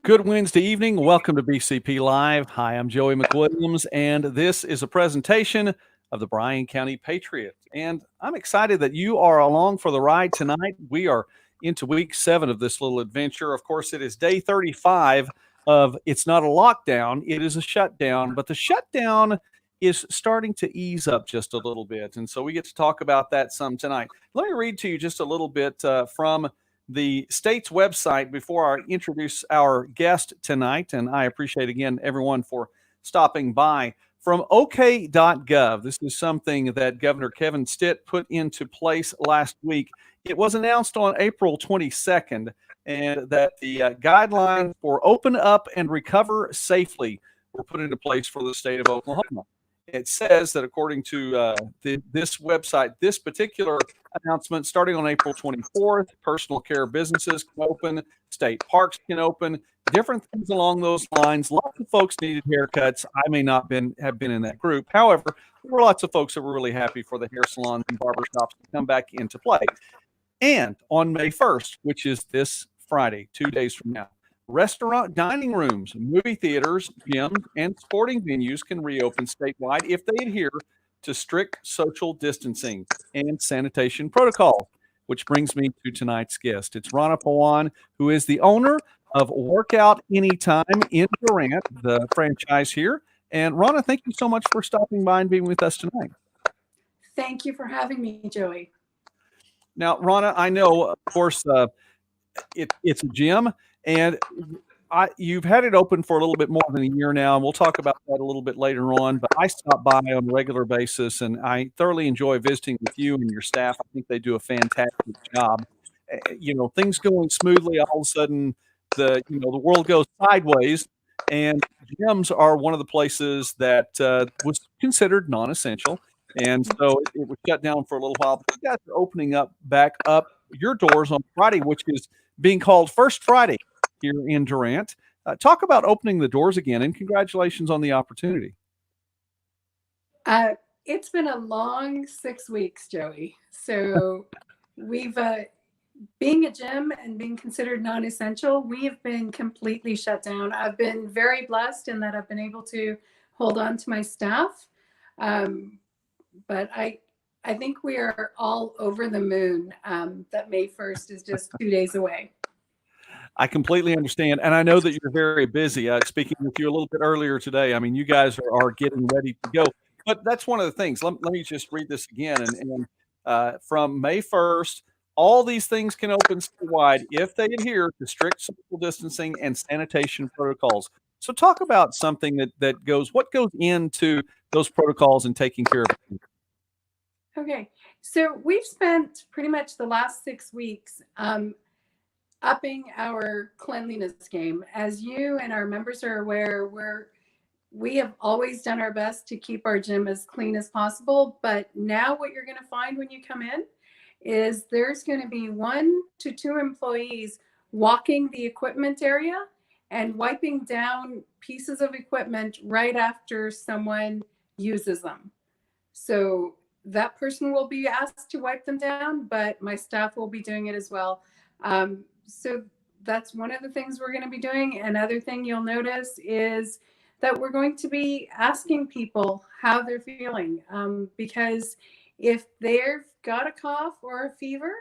Good Wednesday evening. Welcome to BCP Live. Hi, I'm Joey McWilliams, and this is a presentation of the Bryan County Patriot. And I'm excited that you are along for the ride tonight. We are into week 7 of this little adventure. Of course, it is day 35 of it's not a lockdown, it is a shutdown, but the shutdown is starting to ease up just a little bit. And so we get to talk about that some tonight. Let me read to you just a little bit from the state's website before I introduce our guest tonight. And I appreciate again everyone for stopping by. From OK.gov, this is something that Governor Kevin Stitt put into place last week. It was announced on April 22nd, and that the guidelines for open up and recover safely were put into place for the state of Oklahoma. It says that according to this website, this particular announcement, starting on April 24th, personal care businesses can open, state parks can open, different things along those lines. Lots of folks needed haircuts. I may not have been in that group. However, there were lots of folks that were really happy for the hair salons and barbershops to come back into play. And on May 1st, which is this Friday, 2 days from now, restaurant dining rooms, movie theaters, gyms, and sporting venues can reopen statewide if they adhere to strict social distancing and sanitation protocols, which brings me to tonight's guest. It's Rana Pawan, who is the owner of Workout Anytime in Durant, the franchise here. And Rana, thank you so much for stopping by and being with us tonight. Thank you for having me, Joey. Now, Rana, I know, of course, it's a gym, and you've had it open for a little bit more than a year now, and we'll talk about that a little bit later on. But I stop by on a regular basis, and I thoroughly enjoy visiting with you and your staff. I think they do a fantastic job. Things going smoothly, all of a sudden, the world goes sideways, and gyms are one of the places that was considered non-essential. And so it was shut down for a little while. But you guys are opening back up your doors on Friday, which is being called First Friday here in Durant. Talk about opening the doors again, and congratulations on the opportunity. It's been a long 6 weeks, Joey. So we've, being a gym and being considered non-essential, we have been completely shut down. I've been very blessed in that I've been able to hold on to my staff. But I think we are all over the moon that May 1st is just 2 days away. I completely understand. And I know that you're very busy. Speaking with you a little bit earlier today, I mean, you guys are getting ready to go. But that's one of the things. Let me just read this again. And from May 1st, all these things can open statewide if they adhere to strict social distancing and sanitation protocols. So talk about something what goes into those protocols and taking care of it. Okay. So we've spent pretty much the last 6 weeks upping our cleanliness game. As you and our members are aware, we have always done our best to keep our gym as clean as possible. But now what you're going to find when you come in is there's going to be 1 to 2 employees walking the equipment area and wiping down pieces of equipment right after someone uses them. So that person will be asked to wipe them down, but my staff will be doing it as well. So that's one of the things we're going to be doing. Another thing you'll notice is that we're going to be asking people how they're feeling, because if they've got a cough or a fever,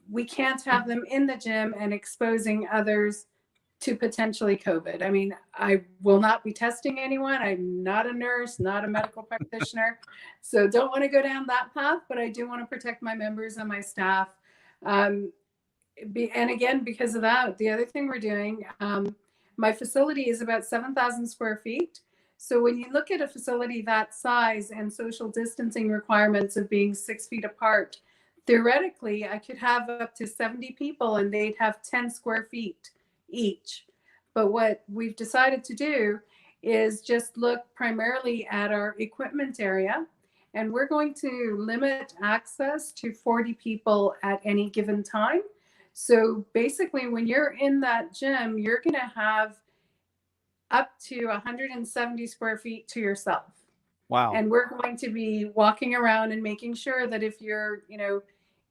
we can't have them in the gym and exposing others to potentially COVID. I mean, I will not be testing anyone. I'm not a nurse, not a medical practitioner. So don't want to go down that path, but I do want to protect my members and my staff. And again, because of that, the other thing we're doing, my facility is about 7,000 square feet. So when you look at a facility that size and social distancing requirements of being 6 feet apart, theoretically, I could have up to 70 people and they'd have 10 square feet each. But what we've decided to do is just look primarily at our equipment area, and we're going to limit access to 40 people at any given time. So basically, when you're in that gym, you're going to have up to 170 square feet to yourself. Wow. And we're going to be walking around and making sure that if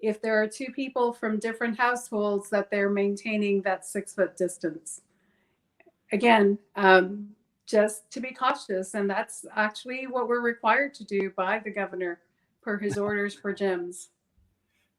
if there are two people from different households, that they're maintaining that 6 foot distance. Again, just to be cautious. And that's actually what we're required to do by the governor per his orders for gyms.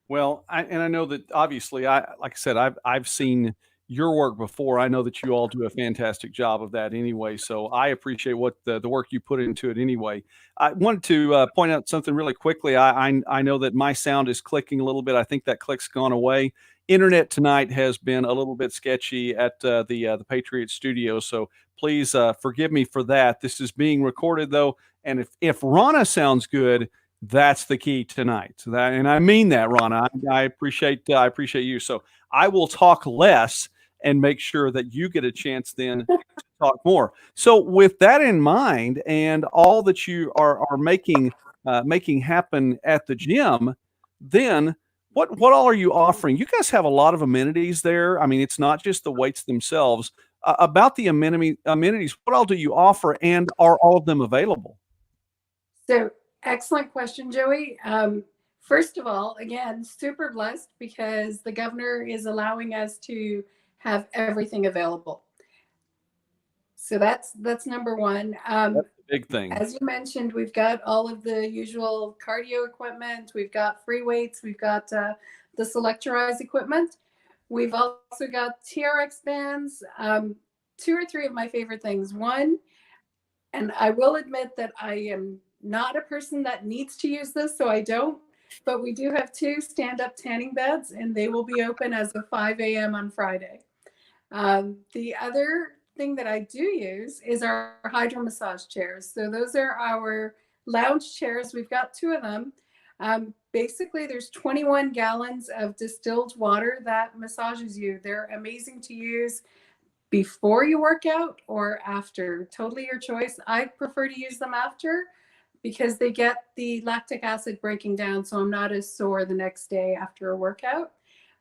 Well, I know that obviously, like I said, I've seen your work before. I know that you all do a fantastic job of that anyway. So I appreciate what the work you put into it anyway. I wanted to point out something really quickly. I know that my sound is clicking a little bit. I think that click's gone away. Internet tonight has been a little bit sketchy at the Patriot studio, so please forgive me for that. This is being recorded though, and if Rana sounds good, that's the key tonight. So that, and I mean that, Rana. I appreciate you. So I will talk less and make sure that you get a chance then to talk more. So with that in mind, and all that you are making happen at the gym, then what all are you offering? You guys have a lot of amenities there. I mean, it's not just the weights themselves. About the amenities, what all do you offer, and are all of them available? So, excellent question, Joey. First of all, again, super blessed because the governor is allowing us to have everything available. So that's number one. That's the big thing. As you mentioned, we've got all of the usual cardio equipment. We've got free weights. We've got the selectorized equipment. We've also got TRX bands. 2 or 3 of my favorite things. One, and I will admit that I am not a person that needs to use this, so I don't. But we do have 2 stand-up tanning beds, and they will be open as of 5 a.m. on Friday. The other thing that I do use is our hydro massage chairs. So those are our lounge chairs. We've got 2 of them. Basically, there's 21 gallons of distilled water that massages you. They're amazing to use before you work out or after. Totally your choice. I prefer to use them after because they get the lactic acid breaking down, so I'm not as sore the next day after a workout.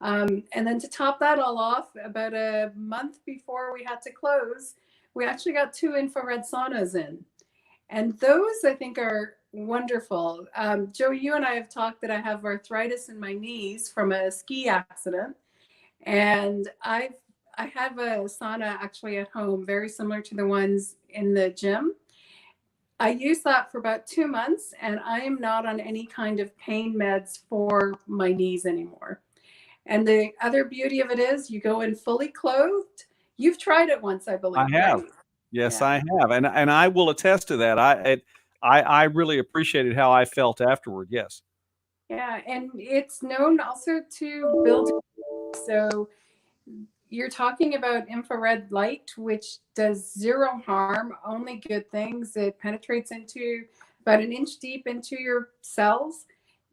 And then to top that all off, about a month before we had to close, we actually got 2 infrared saunas in. And those, I think, are wonderful. Joey, you and I have talked that I have arthritis in my knees from a ski accident. And I have a sauna actually at home, very similar to the ones in the gym. I used that for about 2 months, and I am not on any kind of pain meds for my knees anymore. And the other beauty of it is you go in fully clothed. You've tried it once, I believe. I have. Right? Yes, Yeah. I have. And I will attest to that. I really appreciated how I felt afterward. Yes. Yeah. And it's known also to build. So you're talking about infrared light, which does 0 harm, only good things. It penetrates into about 1 inch deep into your cells,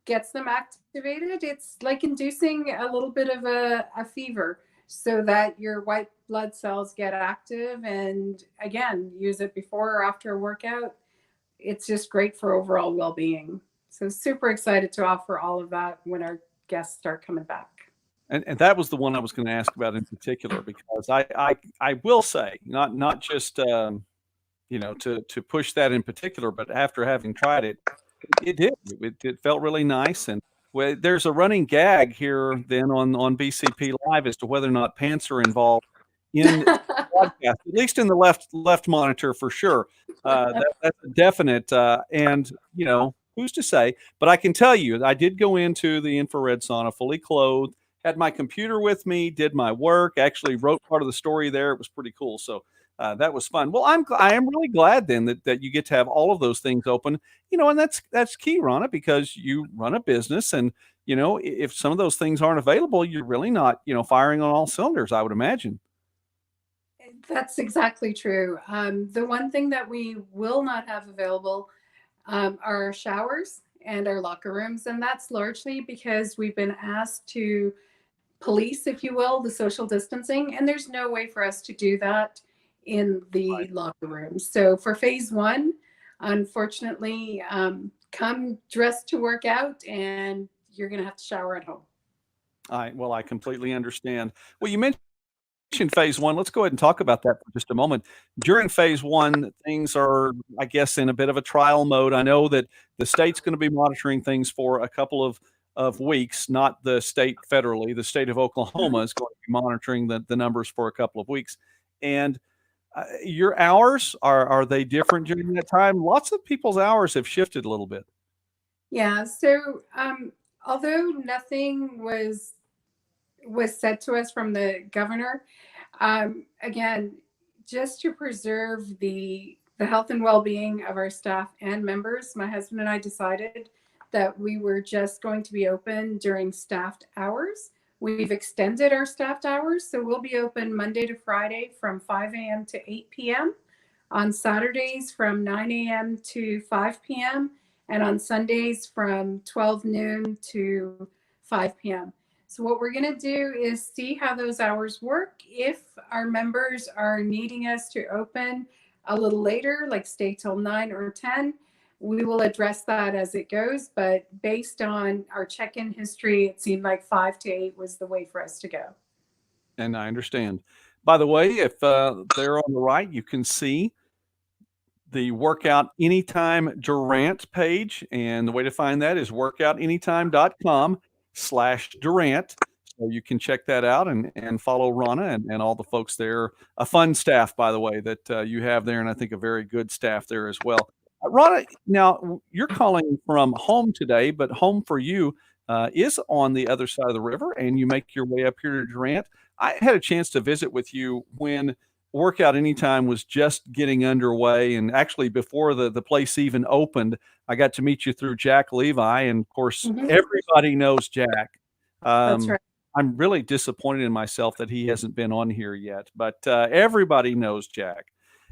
gets them activated. It's like inducing a little bit of a fever so that your white blood cells get active. And again, use it before or after a workout. It's just great for overall well-being. So super excited to offer all of that when our guests start coming back. And that was the one I was going to ask about in particular, because I will say, not just to push that in particular, but after having tried it, it felt really nice. And there's a running gag here then on BCP Live as to whether or not pants are involved in the podcast, at least in the left monitor for sure. That's a definite. And who's to say? But I can tell you, I did go into the infrared sauna fully clothed. Had my computer with me, did my work, actually wrote part of the story there. It was pretty cool. So that was fun. Well, I am really glad then that you get to have all of those things open, and that's key, Rana, because you run a business, and if some of those things aren't available, you're really not, firing on all cylinders, I would imagine. That's exactly true. The one thing that we will not have available are our showers and our locker rooms. And that's largely because we've been asked to police, if you will, the social distancing. And there's no way for us to do that in the locker rooms. So for phase 1, unfortunately, come dressed to work out and you're going to have to shower at home. I completely understand. Well, you mentioned phase 1. Let's go ahead and talk about that for just a moment. During phase 1, things are, I guess, in a bit of a trial mode. I know that the state's going to be monitoring things for a couple of of weeks, not the state federally. The state of Oklahoma is going to be monitoring the numbers for a couple of weeks. And your hours, are they different during that time? Lots of people's hours have shifted a little bit. Yeah. So although nothing was said to us from the governor, again, just to preserve the health and well-being of our staff and members, my husband and I decided that we were just going to be open during staffed hours. We've extended our staffed hours, so we'll be open Monday to Friday from 5 a.m. to 8 p.m., on Saturdays from 9 a.m. to 5 p.m., and on Sundays from 12 noon to 5 p.m. So what we're going to do is see how those hours work. If our members are needing us to open a little later, like stay till 9 or 10, we will address that as it goes. But based on our check-in history, it seemed like 5 to 8 was the way for us to go. And I understand. By the way, if there on the right, you can see the Workout Anytime Durant page. And the way to find that is workoutanytime.com/Durant. So you can check that out and follow Rana and all the folks there. A fun staff, by the way, that you have there, and I think a very good staff there as well. Rana, now you're calling from home today, but home for you is on the other side of the river, and you make your way up here to Durant. I had a chance to visit with you when Workout Anytime was just getting underway, and actually before the place even opened, I got to meet you through Jack Levi, and of course, everybody knows Jack. That's right. I'm really disappointed in myself that he hasn't been on here yet, but everybody knows Jack,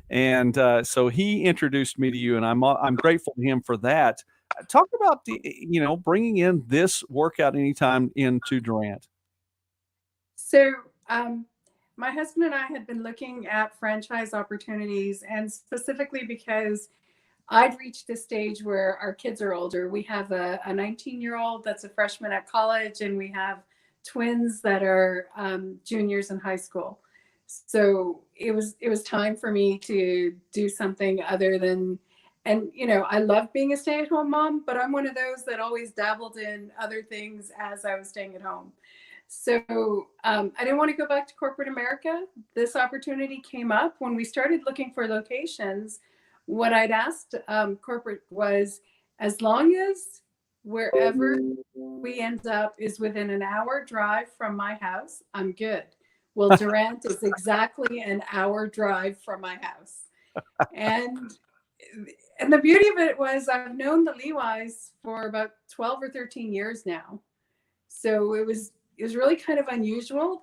and so he introduced me to you, and I'm grateful to him for that. Talk about bringing in this Workout Anytime into Durant. So my husband and I had been looking at franchise opportunities, and specifically because I'd reached a stage where our kids are older. We have a 19-year-old that's a freshman at college, and we have twins that are juniors in high school. So it was time for me to do something other than, and I love being a stay-at-home mom, but I'm one of those that always dabbled in other things as I was staying at home. So I didn't want to go back to corporate America. This opportunity came up when we started looking for locations. What I'd asked corporate was, as long as wherever we end up is within an hour drive from my house, I'm good. Well, Durant is exactly an hour drive from my house. And the beauty of it was I've known the Levis for about 12 or 13 years now. So it was really kind of unusual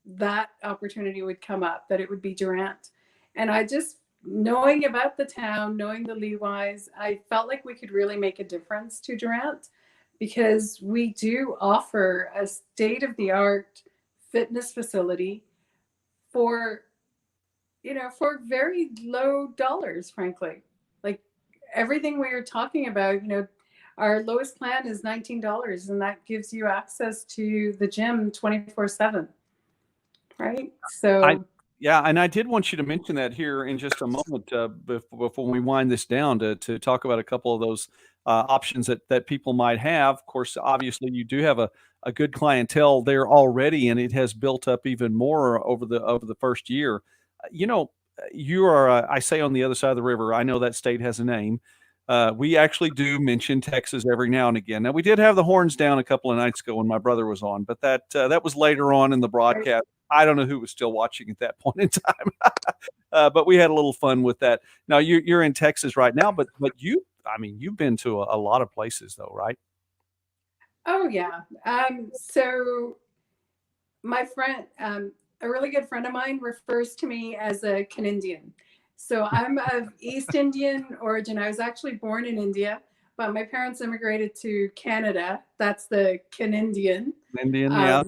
that opportunity would come up, that it would be Durant. And I just, knowing about the town, knowing the Levis, I felt like we could really make a difference to Durant, because we do offer a state-of-the-art fitness facility for very low dollars, frankly. Like everything we are talking about, our lowest plan is $19, and that gives you access to the gym 24/7. Right? So yeah, and I did want you to mention that here in just a moment before we wind this down to talk about a couple of those options that people might have. Of course, obviously, you do have a good clientele there already, and it has built up even more over the first year. You are, I say, on the other side of the river. I know that state has a name. We actually do mention Texas every now and again. Now, we did have the horns down a couple of nights ago when my brother was on, but that was later on in the broadcast. I don't know who was still watching at that point in time, but we had a little fun with that. Now, you're in Texas right now, but you've been to a lot of places, though, right? Oh, yeah. So my friend, a really good friend of mine, refers to me as a Canadian. So I'm of East Indian origin. I was actually born in India, but my parents immigrated to Canada. That's the Canadian. Indian, yeah.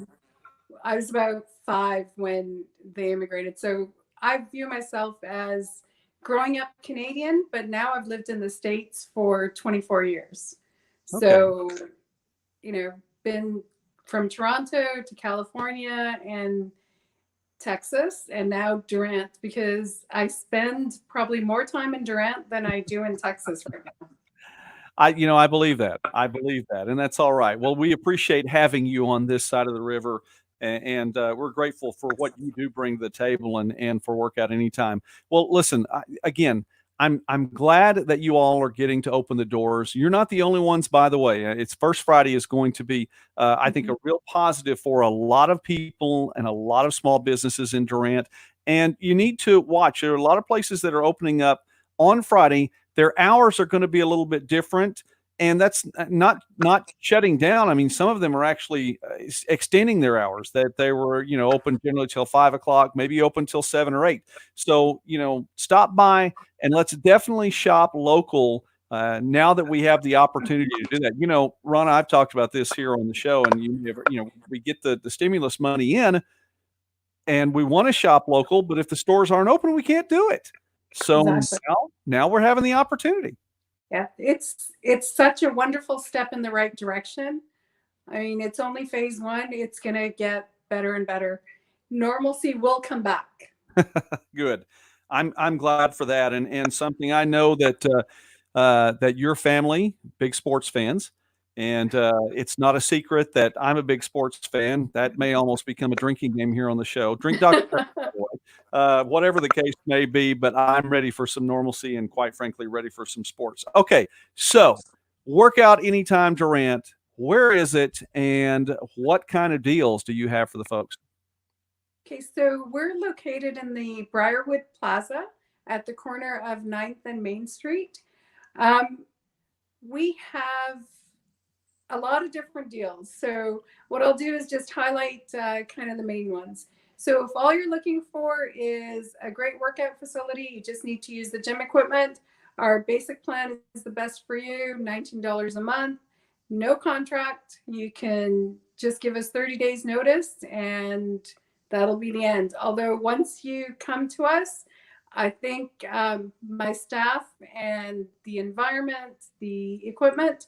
I was about 5 when they immigrated. So I view myself as growing up Canadian, but now I've lived in the States for 24 years. Okay. So, been from Toronto to California and Texas, and now Durant, because I spend probably more time in Durant than I do in Texas right now. I believe that. I believe that, and that's all right. Well, we appreciate having you on this side of the river, and we're grateful for what you do bring to the table, and for Workout Anytime. Well, listen, again, I'm glad that you all are getting to open the doors. You're not the only ones, by the way. It's First Friday is going to be, I think, a real positive for a lot of people and a lot of small businesses in Durant. And you need to watch. There are a lot of places that are opening up on Friday. Their hours are going to be a little bit different, and that's not shutting down. I mean, some of them are actually extending their hours that they were, open generally till 5 o'clock, maybe open till 7 or 8. So, stop by and let's definitely shop local. Now that we have the opportunity to do that, Rana, I've talked about this here on the show, and we get the stimulus money in, and we want to shop local, but if the stores aren't open, we can't do it. So Exactly. now we're having the opportunity. Yeah, it's such a wonderful step in the right direction. I mean, it's only phase one. It's going to get better and better. Normalcy will come back. Good. I'm glad for that, and something I know that your family, big sports fans, and it's not a secret that I'm a big sports fan. That may almost become a drinking game here on the show. Drink Dr. Pepper, whatever the case may be, but I'm ready for some normalcy and, quite frankly, ready for some sports. Okay, so Workout Anytime Durant, where is it, and what kind of deals do you have for the folks? Okay, so we're located in the Briarwood Plaza at the corner of 9th and Main Street. We have a lot of different deals. So what I'll do is just highlight kind of the main ones. So if all you're looking for is a great workout facility, you just need to use the gym equipment. Our basic plan is the best for you, $19 a month, no contract. You can just give us 30 days notice and that'll be the end. Although once you come to us, I think my staff and the environment, the equipment,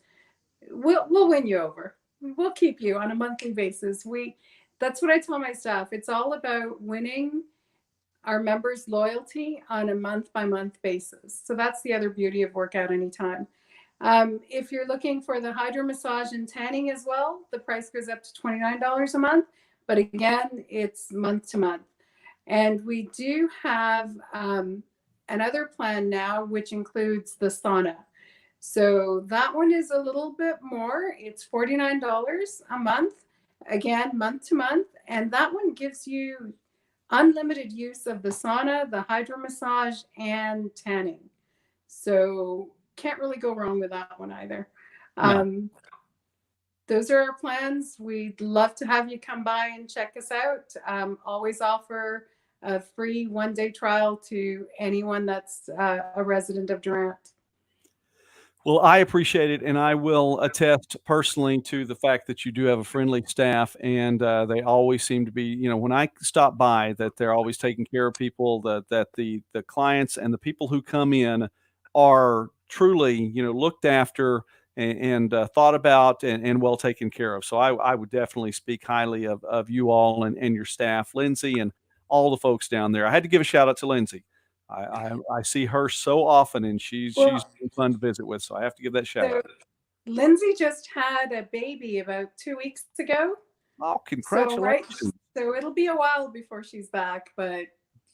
we'll win you over. We'll keep you on a monthly basis. That's what I tell my staff. It's all about winning our members' loyalty on a month-by-month basis. So that's the other beauty of Workout Anytime. If you're looking for the hydro massage and tanning as well, the price goes up to $29 a month. But again, it's month to month. And we do have another plan now, which includes the sauna. So that one is a little bit more. It's $49 a month, again, month to month. And that one gives you unlimited use of the sauna, the hydro massage, and tanning. So can't really go wrong with that one either. No. Those are our plans. We'd love to have you come by and check us out. Always offer a free one-day trial to anyone that's a resident of Durant. Well, I appreciate it, and I will attest personally to the fact that you do have a friendly staff, and they always seem to be, when I stop by, that they're always taking care of people, that the clients and the people who come in are truly, looked after and thought about and well taken care of. So I would definitely speak highly of you all and your staff, Lindsay, and all the folks down there. I had to give a shout out to Lindsay. I see her so often, and she's been fun to visit with, so I have to give that shout out. Lindsay just had a baby about 2 weeks ago. Oh, congratulations. So it'll be a while before she's back, but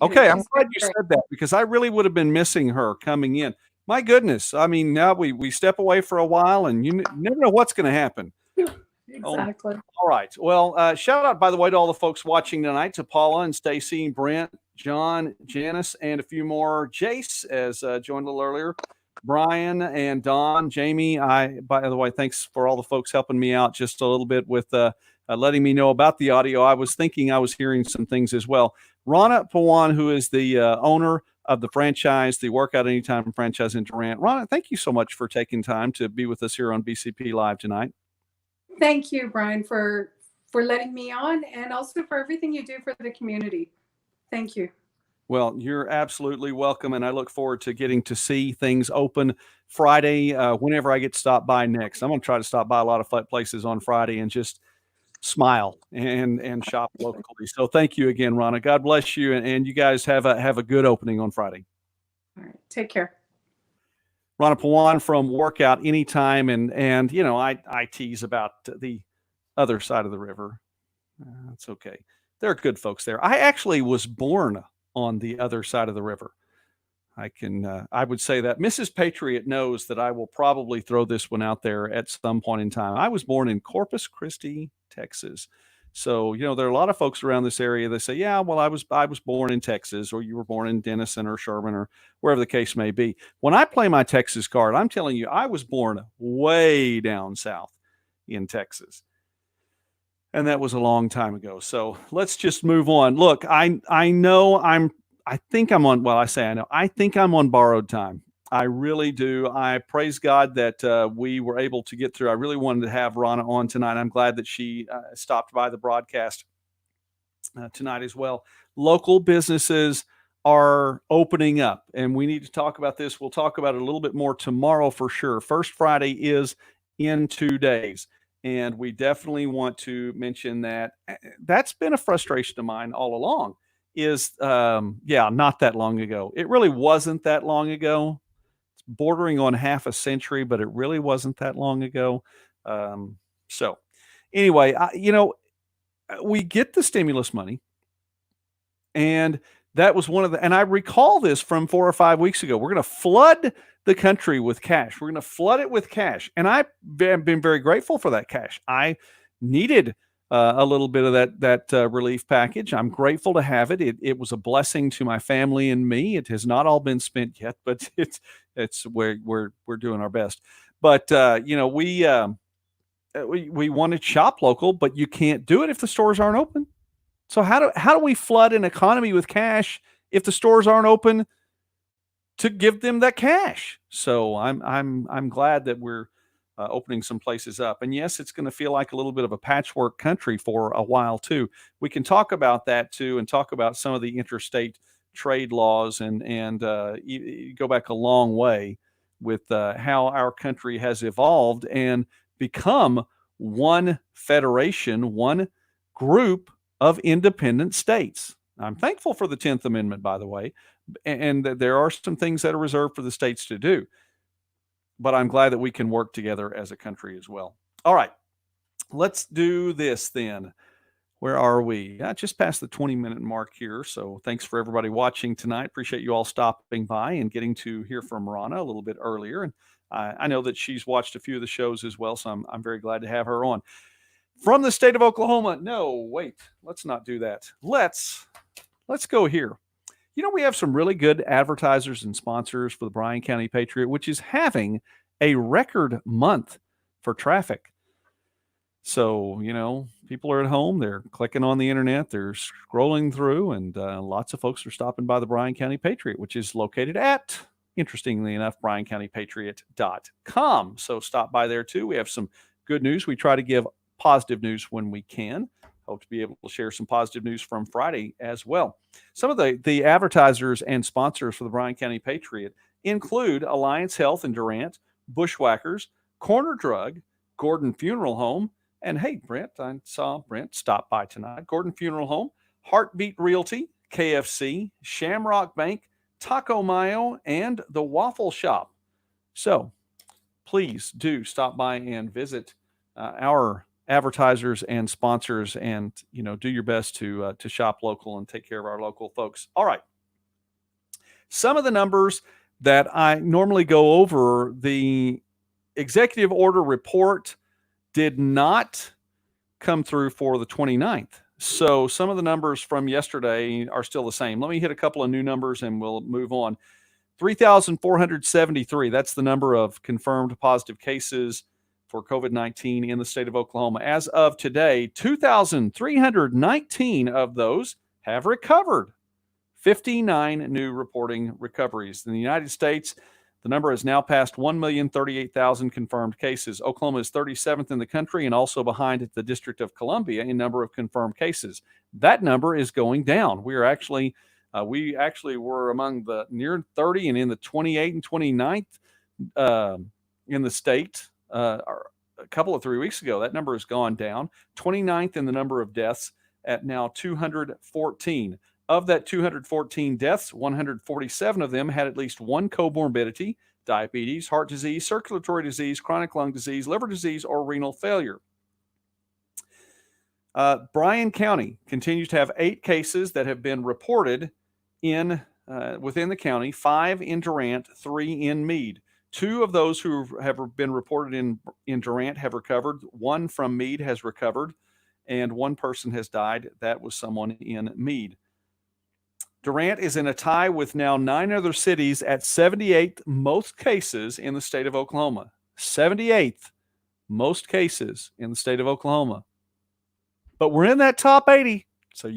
okay, I'm glad you said that, because I really would have been missing her coming in. My goodness. I mean, now we step away for a while, and you never know what's going to happen. Exactly. All right. Well, shout out, by the way, to all the folks watching tonight, to Paula and Stacy, Brent, John, Janice, and a few more. Jace, as joined a little earlier. Brian and Don, Jamie. By the way, thanks for all the folks helping me out just a little bit with letting me know about the audio. I was thinking I was hearing some things as well. Rana Pawan, who is the owner of the franchise, the Workout Anytime franchise in Durant. Rana, thank you so much for taking time to be with us here on BCP Live tonight. Thank you, Brian, for letting me on, and also for everything you do for the community. Thank you. Well, you're absolutely welcome, and I look forward to getting to see things open Friday whenever I get to stop by next. I'm going to try to stop by a lot of places on Friday and just smile and shop locally. So thank you again, Rana. God bless you, and you guys have a good opening on Friday. All right. Take care. Rana Pawan from Workout Anytime, and I tease about the other side of the river. It's okay. There are good folks there. I actually was born on the other side of the river. I would say that Mrs. Patriot knows that I will probably throw this one out there at some point in time. I was born in Corpus Christi, Texas. So, there are a lot of folks around this area that say, yeah, well, I was born in Texas, or you were born in Denison or Sherman or wherever the case may be. When I play my Texas card, I'm telling you, I was born way down south in Texas. And that was a long time ago. So let's just move on. Look, I think I'm on borrowed time. I really do. I praise God that we were able to get through. I really wanted to have Rana on tonight. I'm glad that she stopped by the broadcast tonight as well. Local businesses are opening up, and we need to talk about this. We'll talk about it a little bit more tomorrow for sure. First Friday is in 2 days. And we definitely want to mention that that's been a frustration of mine all along is, not that long ago. It really wasn't that long ago. It's bordering on half a century, but it really wasn't that long ago. So anyway, we get the stimulus money, and that was and I recall this from 4 or 5 weeks ago. We're going to flood the country with cash. We're going to flood it with cash. And I've been very grateful for that cash. I needed a little bit of that relief package. I'm grateful to have it. It was a blessing to my family and me. It has not all been spent yet, but it's where we're doing our best. But we want to shop local, but you can't do it if the stores aren't open. So how do we flood an economy with cash if the stores aren't open to give them that cash? So I'm glad that we're opening some places up. And yes, it's going to feel like a little bit of a patchwork country for a while too. We can talk about that too, and talk about some of the interstate trade laws and go back a long way with how our country has evolved and become one federation, one group of independent states. I'm thankful for the 10th Amendment, by the way, and there are some things that are reserved for the states to do. But I'm glad that we can work together as a country as well. All right, let's do this then. Where are we? Just past the 20-minute mark here. So thanks for everybody watching tonight. Appreciate you all stopping by and getting to hear from Rana a little bit earlier. And I know that she's watched a few of the shows as well, so I'm very glad to have her on. From the state of Oklahoma. No, wait, let's not do that. Let's go here. We have some really good advertisers and sponsors for the Bryan County Patriot, which is having a record month for traffic. So, people are at home, they're clicking on the internet, they're scrolling through, and lots of folks are stopping by the Bryan County Patriot, which is located at, interestingly enough, bryancountypatriot.com. So stop by there too. We have some good news. We try to give positive news when we can. Hope to be able to share some positive news from Friday as well. Some of the advertisers and sponsors for the Bryan County Patriot include Alliance Health in Durant, Bushwhackers, Corner Drug, Gordon Funeral Home, and hey, Brent, I saw Brent stop by tonight. Gordon Funeral Home, Heartbeat Realty, KFC, Shamrock Bank, Taco Mayo, and the Waffle Shop. So please do stop by and visit our advertisers and sponsors, and do your best to shop local and take care of our local folks. All right, some of the numbers that I normally go over, the executive order report did not come through for the 29th. So some of the numbers from yesterday are still the same. Let me hit a couple of new numbers and we'll move on. 3,473, that's the number of confirmed positive cases for COVID-19 in the state of Oklahoma. As of today, 2,319 of those have recovered. 59 new reporting recoveries. In the United States, the number has now passed 1,038,000 confirmed cases. Oklahoma is 37th in the country and also behind the District of Columbia in number of confirmed cases. That number is going down. We actually were among the near 30 and in the 28 and 29th in the state. A couple of 3 weeks ago, that number has gone down. 29th in the number of deaths at now 214. Of that 214 deaths, 147 of them had at least one comorbidity. diabetes, heart disease, circulatory disease, chronic lung disease, liver disease, or renal failure. Bryan County continues to have 8 cases that have been reported within the county, 5 in Durant, 3 in Meade. 2 of those who have been reported in Durant have recovered. 1 from Meade has recovered, and 1 person has died. That was someone in Meade. Durant is in a tie with now 9 other cities at 78th most cases in the state of Oklahoma. 78th most cases in the state of Oklahoma. But we're in that top 80, so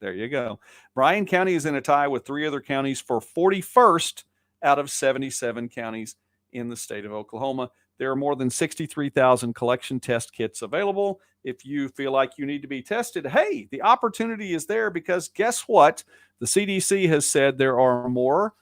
there you go. Bryan County is in a tie with 3 other counties for 41st out of 77 counties in the state of Oklahoma. There are more than 63,000 collection test kits available. If you feel like you need to be tested, hey, the opportunity is there, because guess what? The CDC has said there are more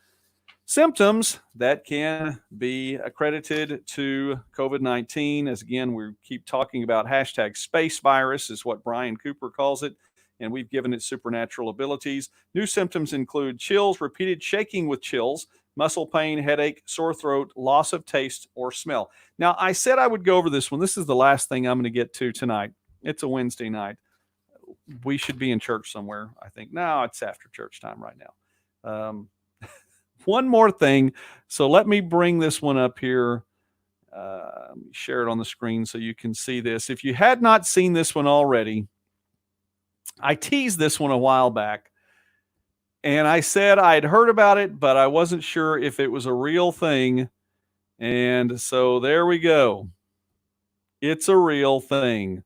symptoms that can be accredited to COVID-19. As again, we keep talking about hashtag space virus is what Brian Cooper calls it, and we've given it supernatural abilities. New symptoms include chills, repeated shaking with chills, muscle pain, headache, sore throat, loss of taste or smell. Now, I said I would go over this one. This is the last thing I'm going to get to tonight. It's a Wednesday night. We should be in church somewhere, I think. No, it's after church time right now. One more thing. So let me bring this one up here. Share it on the screen so you can see this. If you had not seen this one already, I teased this one a while back, and I said I'd heard about it, but I wasn't sure if it was a real thing. And so there we go. It's a real thing.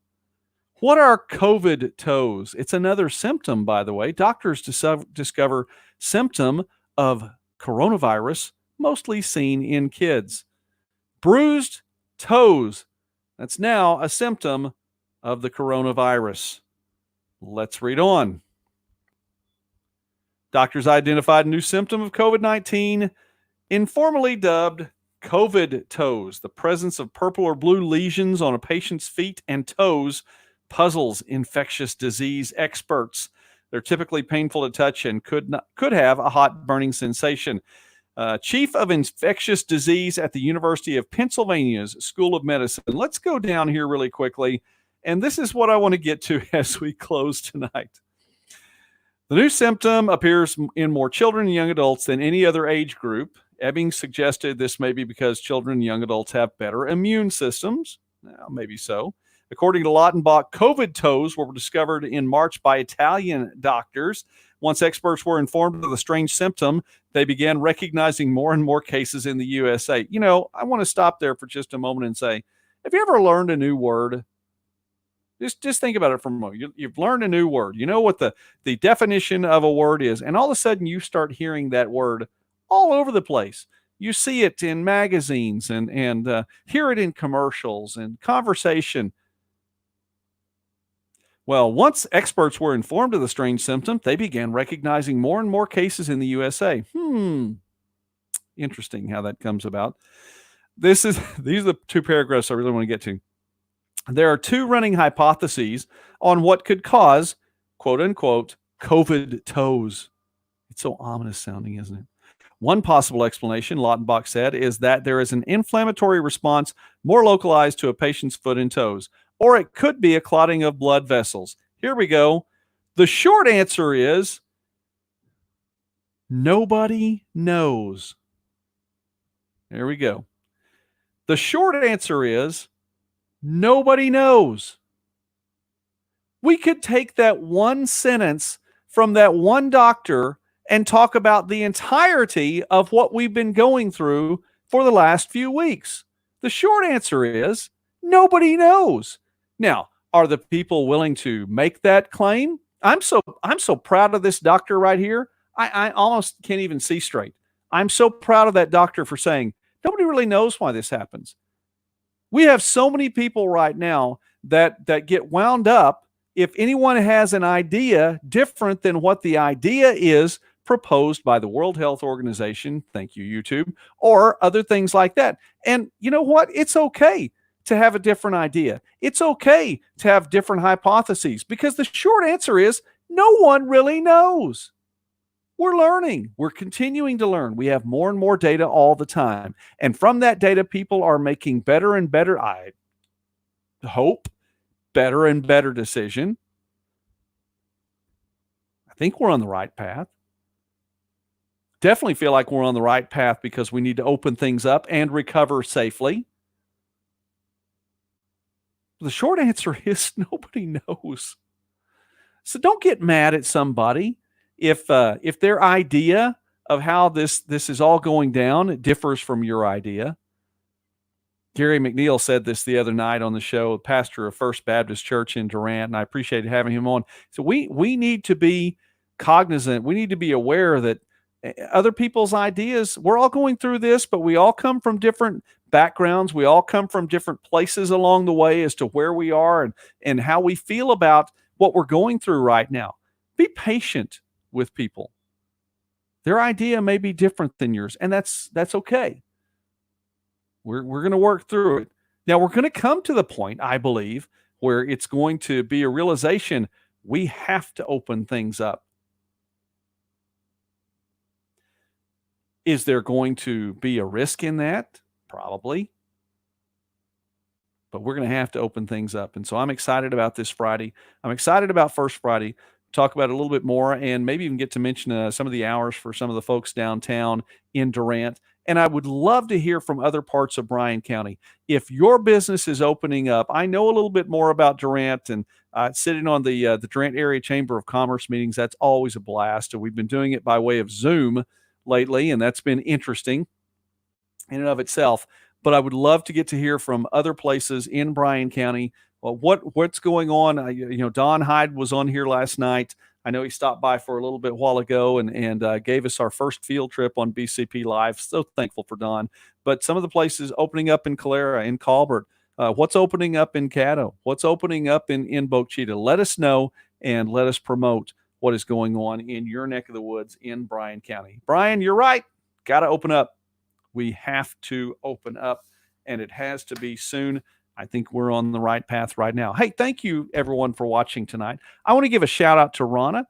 What are COVID toes? It's another symptom, by the way. Doctors discover symptom of coronavirus, mostly seen in kids. Bruised toes. That's now a symptom of the coronavirus. Let's read on. Doctors identified a new symptom of COVID-19, informally dubbed COVID toes. The presence of purple or blue lesions on a patient's feet and toes puzzles infectious disease experts. They're typically painful to touch and could have a hot burning sensation. Chief of Infectious Disease at the University of Pennsylvania's School of Medicine. Let's go down here really quickly. And this is what I want to get to as we close tonight. The new symptom appears in more children and young adults than any other age group. Ebbing suggested this may be because children and young adults have better immune systems. Well, maybe so. According to Lautenbach, COVID toes were discovered in March by Italian doctors. Once experts were informed of the strange symptom, they began recognizing more and more cases in the USA. I want to stop there for just a moment and say, have you ever learned a new word? Just think about it for a moment. You've learned a new word. You know what the definition of a word is, and all of a sudden you start hearing that word all over the place. You see it in magazines and hear it in commercials and conversation. Well, once experts were informed of the strange symptom, they began recognizing more and more cases in the USA. Interesting how that comes about. These are the 2 paragraphs I really want to get to. There are 2 running hypotheses on what could cause, quote unquote, COVID toes. It's so ominous sounding, isn't it? One possible explanation, Lautenbach said, is that there is an inflammatory response more localized to a patient's foot and toes, or it could be a clotting of blood vessels. Here we go. The short answer is nobody knows. There we go. The short answer is nobody knows. We could take that one sentence from that one doctor and talk about the entirety of what we've been going through for the last few weeks. The short answer is nobody knows. Now, are the people willing to make that claim? I'm so proud of this doctor right here. I almost can't even see straight. I'm so proud of that doctor for saying nobody really knows why this happens. We have so many people right now that get wound up if anyone has an idea different than what the idea is proposed by the World Health Organization, thank you, YouTube, or other things like that. And you know what? It's okay to have a different idea. It's okay to have different hypotheses, because the short answer is no one really knows. We're learning. We're continuing to learn. We have more and more data all the time. And from that data, people are making better and better, I hope, better and better decision. I think we're on the right path. Definitely feel like we're on the right path because we need to open things up and recover safely. The short answer is nobody knows. So don't get mad at somebody if their idea of how this is all going down differs from your idea. Gary McNeil said this the other night on the show, pastor of First Baptist Church in Durant, and I appreciated having him on. So we need to be cognizant. We need to be aware that other people's ideas, we're all going through this, but we all come from different backgrounds. We all come from different places along the way as to where we are and how we feel about what we're going through right now. Be patient with people. Their idea may be different than yours, and that's okay. We're going to work through it. Now, we're going to come to the point, I believe, where it's going to be a realization we have to open things up. Is there going to be a risk in that? Probably. But we're going to have to open things up. And so I'm excited about this Friday. I'm excited about First Friday. Talk about it a little bit more and maybe even get to mention some of the hours for some of the folks downtown in Durant. And I would love to hear from other parts of Bryan County. If your business is opening up, I know a little bit more about Durant and sitting on the Durant Area Chamber of Commerce meetings. That's always a blast. And we've been doing it by way of Zoom lately, and that's been interesting in and of itself. But I would love to get to hear from other places in Bryan County. Well, what's going on? Don Hyde was on here last night. I know he stopped by for a little bit while ago and gave us our first field trip on BCP Live. So thankful for Don. But some of the places opening up in Calera, in Colbert, what's opening up in Caddo, what's opening up in Boca Chica. Let us know and let us promote what is going on in your neck of the woods in Bryan County. Bryan, you're right. Got to open up. We have to open up, and it has to be soon. I think we're on the right path right now. Hey, thank you, everyone, for watching tonight. I want to give a shout-out to Rana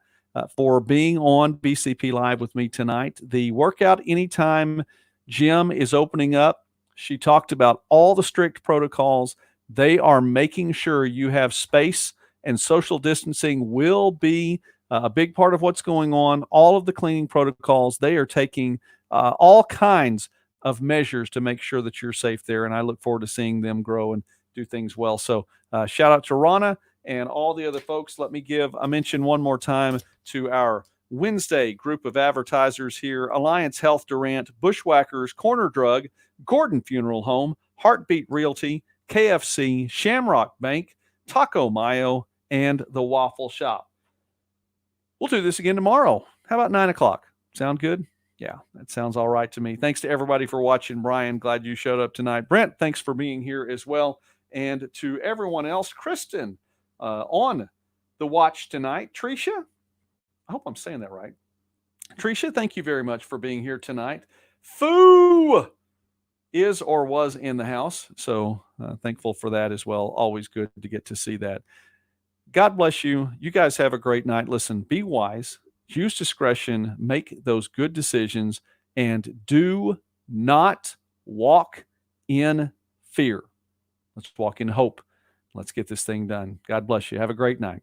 for being on BCP Live with me tonight. The Workout Anytime gym is opening up. She talked about all the strict protocols. They are making sure you have space, and social distancing will be a big part of what's going on. All of the cleaning protocols, they are taking all kinds of measures to make sure that you're safe there. And I look forward to seeing them grow and do things well. So shout out to Rana and all the other folks. Let me give a mention one more time to our Wednesday group of advertisers here: Alliance Health Durant, Bushwhackers, Corner Drug, Gordon Funeral Home, Heartbeat Realty, KFC, Shamrock Bank, Taco Mayo, and the Waffle Shop. We'll do this again tomorrow. How about 9 o'clock? Sound good? Yeah, that sounds all right to me. Thanks to everybody for watching. Bryan, glad you showed up tonight. Brent, thanks for being here as well. And to everyone else, Kristen on the watch tonight. Tricia, I hope I'm saying that right. Tricia, thank you very much for being here tonight. Foo is or was in the house, so thankful for that as well. Always good to get to see that. God bless you. You guys have a great night. Listen, be wise, use discretion, make those good decisions, and do not walk in fear. Let's walk in hope. Let's get this thing done. God bless you. Have a great night.